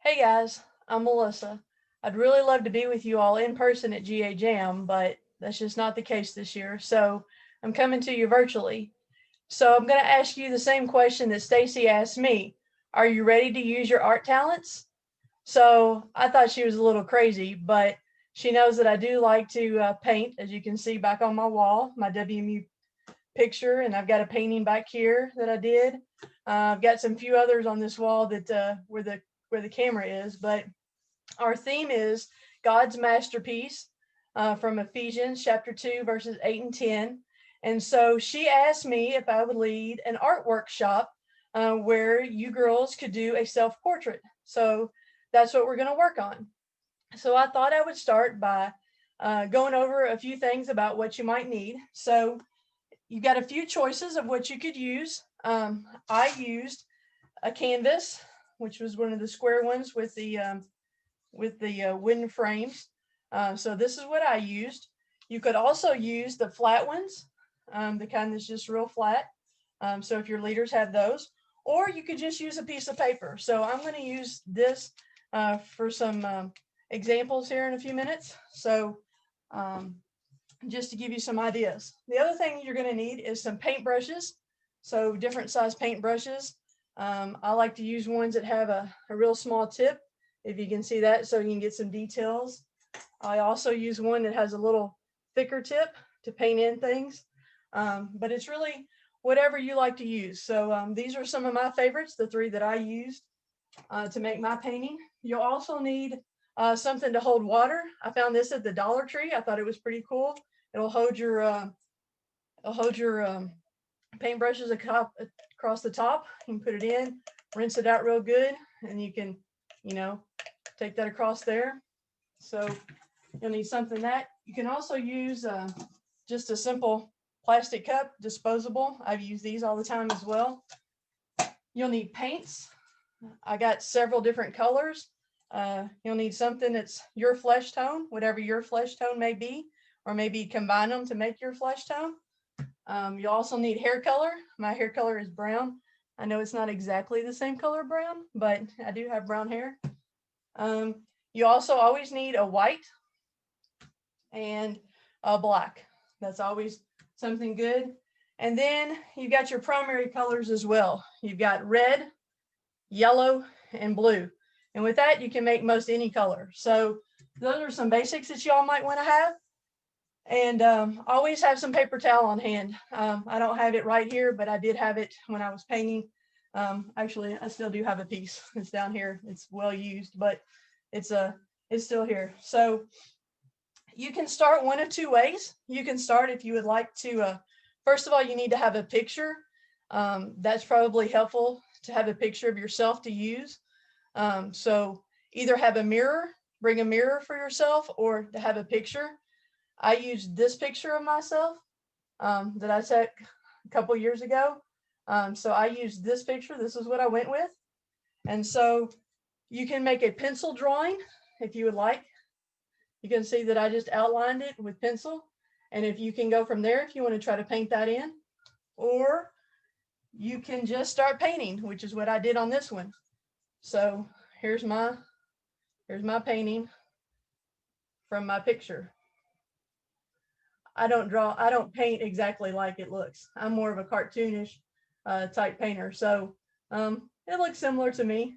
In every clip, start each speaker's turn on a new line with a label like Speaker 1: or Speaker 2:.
Speaker 1: Hey guys, I'm Melissa. I'd really love to be with you all in person at GA Jam, but that's just not the case this year. So I'm coming to you virtually. So I'm going to ask you the same question that Stacy asked me. Are you ready to use your art talents? So I thought she was a little crazy, but she knows that I do like to paint, as you can see back on my wall, my WMU picture, and I've got a painting back here that I did. I've got some few others on this wall that where the camera is, but our theme is God's masterpiece from Ephesians chapter 2, verses 8 and 10. And so she asked me if I would lead an art workshop where you girls could do a self portrait. So that's what we're going to work on. So I thought I would start by going over a few things about what you might need. So you've got a few choices of what you could use. I used a canvas, which was one of the square ones with the wooden frames. So this is what I used. You could also use the flat ones, the kind that's just real flat. So if your leaders have those, or you could just use a piece of paper. So I'm going to use this for some examples here in a few minutes. So um, just to give you some ideas. The other thing you're going to need is some paint brushes. So different size paint brushes. I like to use ones that have a real small tip, if you can see that, so you can get some details. I also use one that has a little thicker tip to paint in things, but it's really whatever you like to use. So these are some of my favorites, the three that I used to make my painting. You'll also need something to hold water. I found this at the Dollar Tree. I thought it was pretty cool. It'll hold your paintbrushes across the top. You can put it in, rinse it out real good, and you can, you know, take that across there. So you'll need something that you can also use just a simple plastic cup, disposable. I've used these all the time as well. You'll need paints. I got several different colors. You'll need something that's your flesh tone, whatever your flesh tone may be, or maybe combine them to make your flesh tone. You also need hair color. My hair color is brown. I know it's not exactly the same color brown, but I do have brown hair. You also always need a white and a black. That's always something good. And then you've got your primary colors as well. You've got red, yellow, and blue. And with that, you can make most any color. So those are some basics that y'all might want to have. And always have some paper towel on hand. I don't have it right here, but I did have it when I was painting. Actually, I still do have a piece. It's down here. It's well used, but it's still here. So you can start one of two ways. You can start if you would like to. First of all, you need to have a picture. That's probably helpful to have a picture of yourself to use. So either have a mirror, bring a mirror for yourself, or to have a picture. I used this picture of myself that I took a couple years ago. So I used this picture. This is what I went with. And so you can make a pencil drawing if you would like. You can see that I just outlined it with pencil. And if you can go from there, if you want to try to paint that in, or you can just start painting, which is what I did on this one. So here's my painting from my picture. I don't paint exactly like it looks. I'm more of a cartoonish type painter. So it looks similar to me.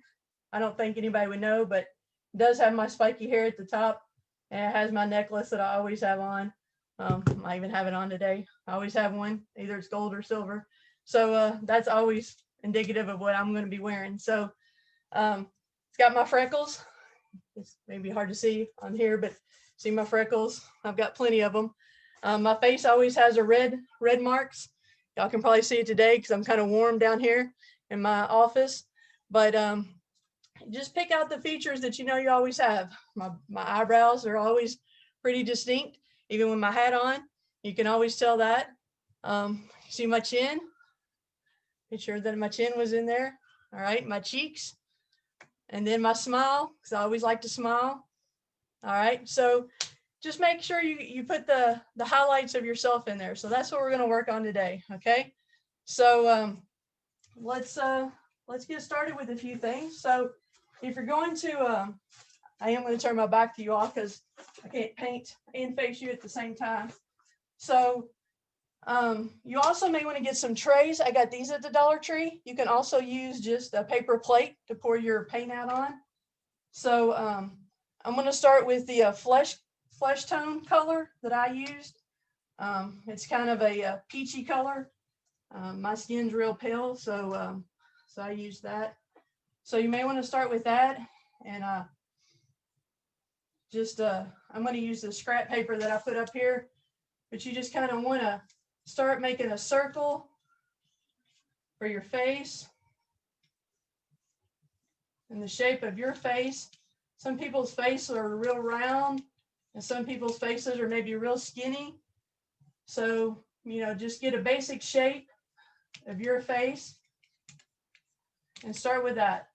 Speaker 1: I don't think anybody would know, but it does have my spiky hair at the top, and it has my necklace that I always have on. I even have it on today. I always have one, either it's gold or silver. So that's always indicative of what I'm going to be wearing. So it's got my freckles. It's maybe hard to see on here, but see my freckles. I've got plenty of them. My face always has a red marks. Y'all can probably see it today because I'm kind of warm down here in my office. But just pick out the features that you know you always have. My eyebrows are always pretty distinct, even with my hat on. You can always tell that. See my chin? Make sure that my chin was in there. All right, my cheeks, and then my smile, because I always like to smile. All right, so just make sure you put the highlights of yourself in there. So that's what we're going to work on today. Okay, so let's get started with a few things. So if you're going to, I am going to turn my back to you all because I can't paint and face you at the same time. So you also may want to get some trays. I got these at the Dollar Tree. You can also use just a paper plate to pour your paint out on. So I'm going to start with the flesh tone color that I used. It's kind of a peachy color. My skin's real pale, so I use that. So you may want to start with that, and I'm going to use the scrap paper that I put up here, but you just kind of want to start making a circle for your face and the shape of your face. Some people's faces are real round, and some people's faces are maybe real skinny. So, just get a basic shape of your face and start with that.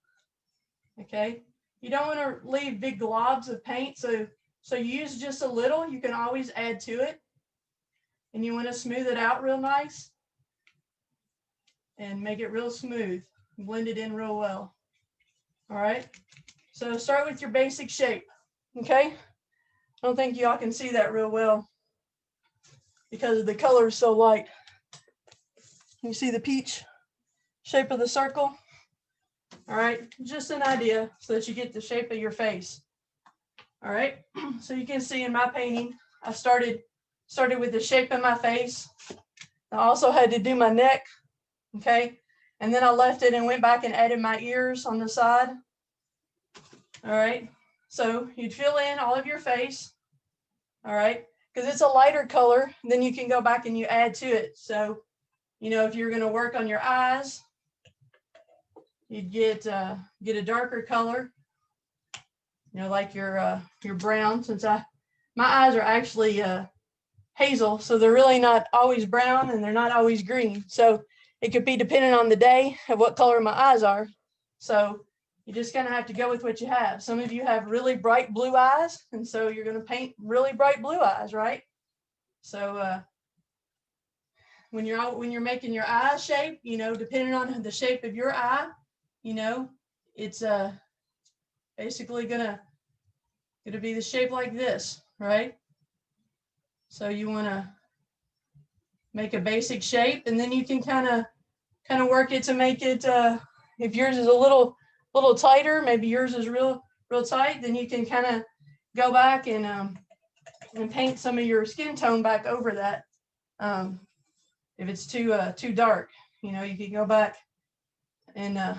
Speaker 1: Okay. You don't want to leave big globs of paint. So you use just a little. You can always add to it. And you want to smooth it out real nice and make it real smooth. Blend it in real well. All right. So start with your basic shape. Okay. I don't think y'all can see that real well because the color is so light. You see the peach shape of the circle? All right, just an idea so that you get the shape of your face. All right, so you can see in my painting, I started with the shape of my face. I also had to do my neck, okay? And then I left it and went back and added my ears on the side. All right, so you'd fill in all of your face, all right? Because it's a lighter color, then you can go back and you add to it. So, if you're gonna work on your eyes, you'd get a darker color, like your brown, since my eyes are actually hazel, so they're really not always brown and they're not always green. So it could be depending on the day of what color my eyes are. So you just kind of have to go with what you have. Some of you have really bright blue eyes, and so you're going to paint really bright blue eyes, right? So when you're making your eye shape, depending on the shape of your eye, it's basically gonna be the shape like this, right? So you want to make a basic shape, and then you can kind of work it to make it. If yours is a little tighter, maybe yours is real tight, then you can kind of go back and paint some of your skin tone back over that. If it's too dark, you can go back and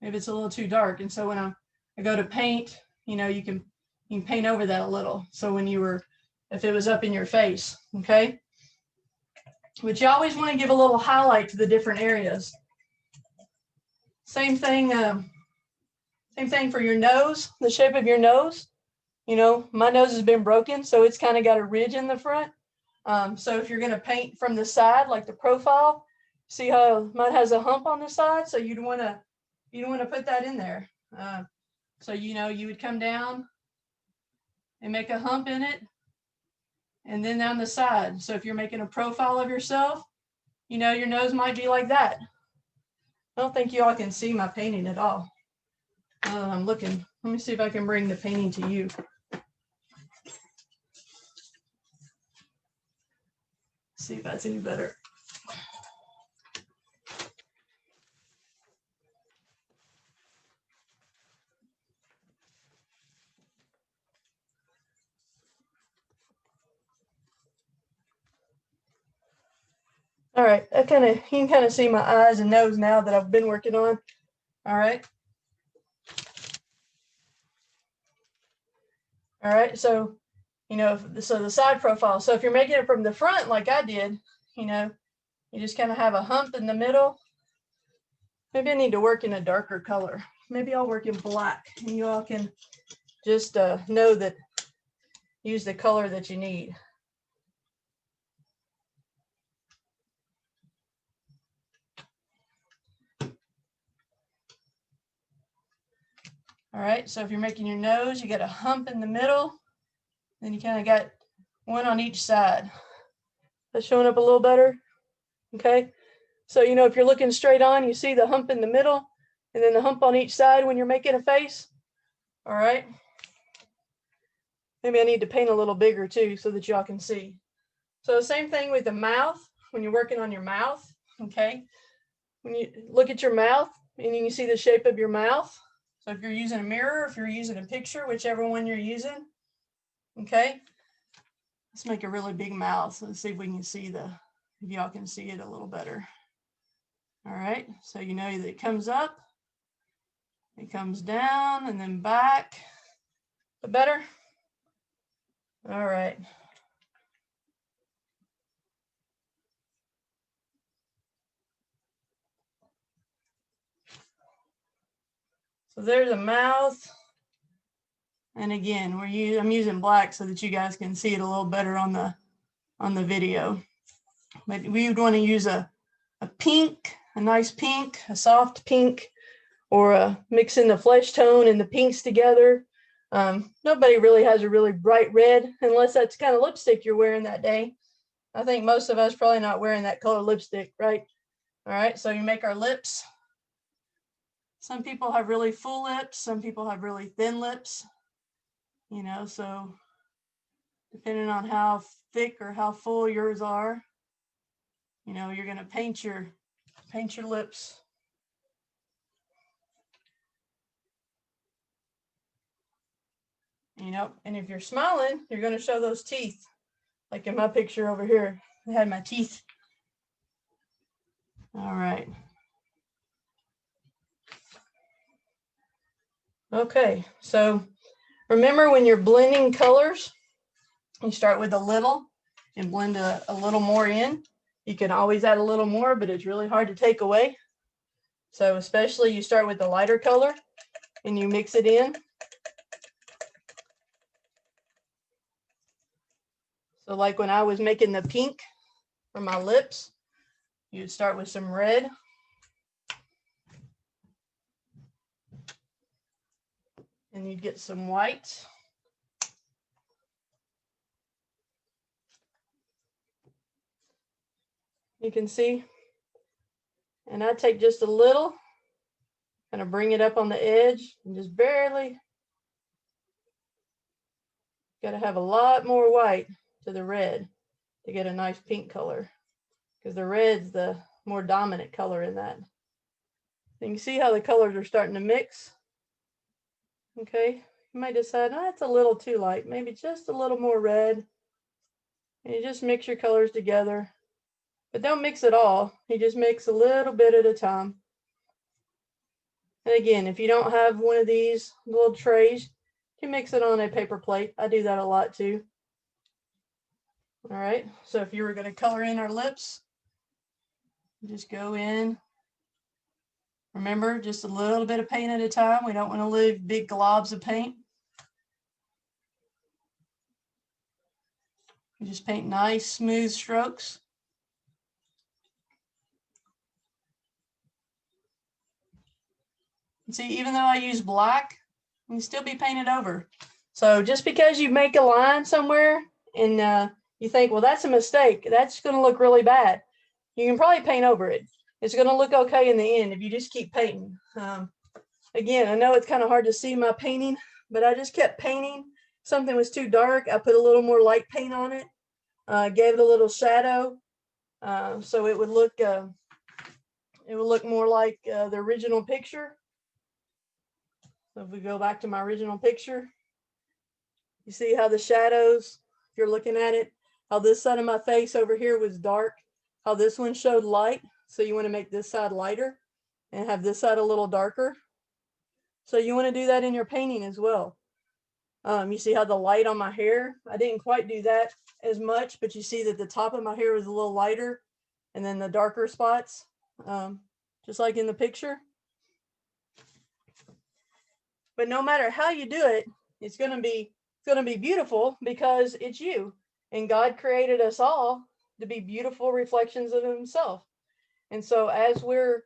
Speaker 1: maybe it's a little too dark. And so when I go to paint, you can paint over that a little. So when if it was up in your face, okay? But you always want to give a little highlight to the different areas. Same thing for your nose, the shape of your nose. My nose has been broken, so it's kind of got a ridge in the front. So if you're going to paint from the side, like the profile, see how mine has a hump on the side? So you'd want to put that in there. So, you would come down and make a hump in it, and then down the side. So if you're making a profile of yourself, your nose might be like that. I don't think you all can see my painting at all. I'm looking. Let me see if I can bring the painting to you. See if that's any better. All right, you can kind of see my eyes and nose now that I've been working on. All right. All right, so, so the side profile. So if you're making it from the front, like I did, you just kind of have a hump in the middle. Maybe I need to work in a darker color. Maybe I'll work in black, and you all can just know that, use the color that you need. All right, so if you're making your nose, you got a hump in the middle, then you kind of got one on each side. That's showing up a little better, okay? So, if you're looking straight on, you see the hump in the middle, and then the hump on each side when you're making a face. All right. Maybe I need to paint a little bigger too so that y'all can see. So same thing with the mouth when you're working on your mouth. Okay. When you look at your mouth and you can see the shape of your mouth. So if you're using a mirror, if you're using a picture, whichever one you're using. Okay. Let's make a really big mouth. Let's see if we can see if y'all can see it a little better. All right. So you know that it comes up, it comes down and then back. But better? All right. So there's a mouth. And again, I'm using black so that you guys can see it a little better on the video. But we would want to use a pink, a nice pink, a soft pink, or mixing the flesh tone and the pinks together. Nobody really has a really bright red unless that's kind of lipstick you're wearing that day. I think most of us probably not wearing that color lipstick, right? All right, so you make our lips. Some people have really full lips. Some people have really thin lips, you know, so depending on how thick or how full yours are, you know, you're going to paint your lips. You know, and if you're smiling, you're going to show those teeth. Like in my picture over here, I had my teeth. All right. Okay, so remember when you're blending colors, you start with a little and blend a little more in. You can always add a little more, but it's really hard to take away. So especially you start with the lighter color and you mix it in. So like when I was making the pink for my lips, you'd start with some red. And you'd get some white. You can see. And I take just a little, kind of bring it up on the edge and just barely. Got to have a lot more white to the red to get a nice pink color, because the red's the more dominant color in that. You can see how the colors are starting to mix. Okay, you might decide, oh, that's a little too light, maybe just a little more red. And you just mix your colors together, but don't mix it all. You just mix a little bit at a time. And again, if you don't have one of these little trays, you can mix it on a paper plate. I do that a lot too. All right, so if you were going to color in our lips, just go in. Remember, just a little bit of paint at a time. We don't want to leave big globs of paint. You just paint nice, smooth strokes. And see, even though I use black, it can still be painted over. So just because you make a line somewhere and you think, well, that's a mistake, that's going to look really bad, you can probably paint over it. It's going to look okay in the end if you just keep painting. Again, I know it's kind of hard to see my painting, but I just kept painting. Something was too dark, I put a little more light paint on it, gave it a little shadow, so it would look more like the original picture. So if we go back to my original picture, you see how the shadows, if you're looking at it, how this side of my face over here was dark, how this one showed light. So you want to make this side lighter and have this side a little darker. So you want to do that in your painting as well. You see how the light on my hair, I didn't quite do that as much, but you see that the top of my hair was a little lighter and then the darker spots, just like in the picture. But no matter how you do it, it's going to be beautiful because it's you. And God created us all to be beautiful reflections of himself. And so as we're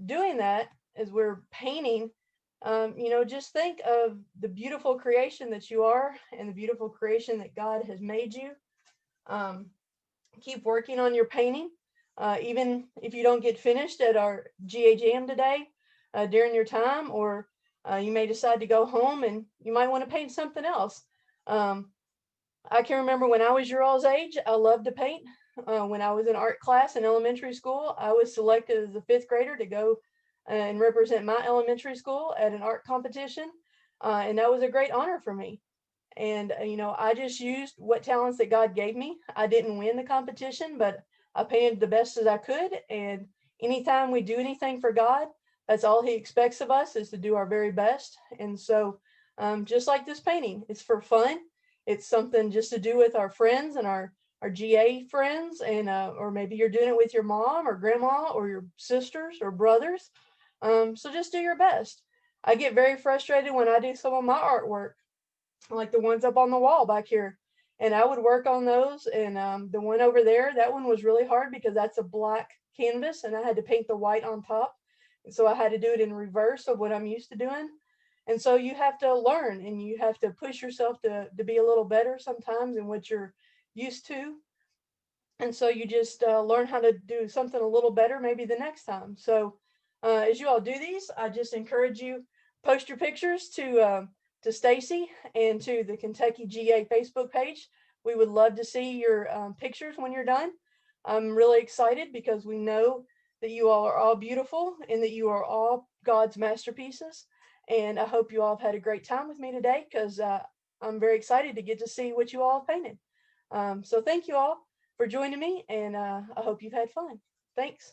Speaker 1: doing that, as we're painting, you know, just think of the beautiful creation that you are and the beautiful creation that God has made you. Keep working on your painting. Even if you don't get finished at our GA Jam today, during your time, or you may decide to go home and you might want to paint something else. Um, I can remember when I was your all's age, I loved to paint. When I was in art class in elementary school, I was selected as a fifth grader to go and represent my elementary school at an art competition. And that was a great honor for me. And, I just used what talents that God gave me. I didn't win the competition, but I painted the best as I could. And anytime we do anything for God, that's all He expects of us, is to do our very best. And so, just like this painting, it's for fun. It's something just to do with our friends and our GA friends, and or maybe you're doing it with your mom or grandma or your sisters or brothers. So just do your best. I get very frustrated when I do some of my artwork, like the ones up on the wall back here. And I would work on those. And the one over there, that one was really hard because that's a black canvas and I had to paint the white on top. And so I had to do it in reverse of what I'm used to doing. And so you have to learn and you have to push yourself to be a little better sometimes in what you're used to. And so you just learn how to do something a little better maybe the next time. So as you all do these, I just encourage you, post your pictures to Stacy and to the Kentucky GA Facebook page. We would love to see your pictures when you're done. I'm really excited because we know that you all are all beautiful and that you are all God's masterpieces. And I hope you all have had a great time with me today, because I'm very excited to get to see what you all have painted. So thank you all for joining me, and I hope you've had fun. Thanks.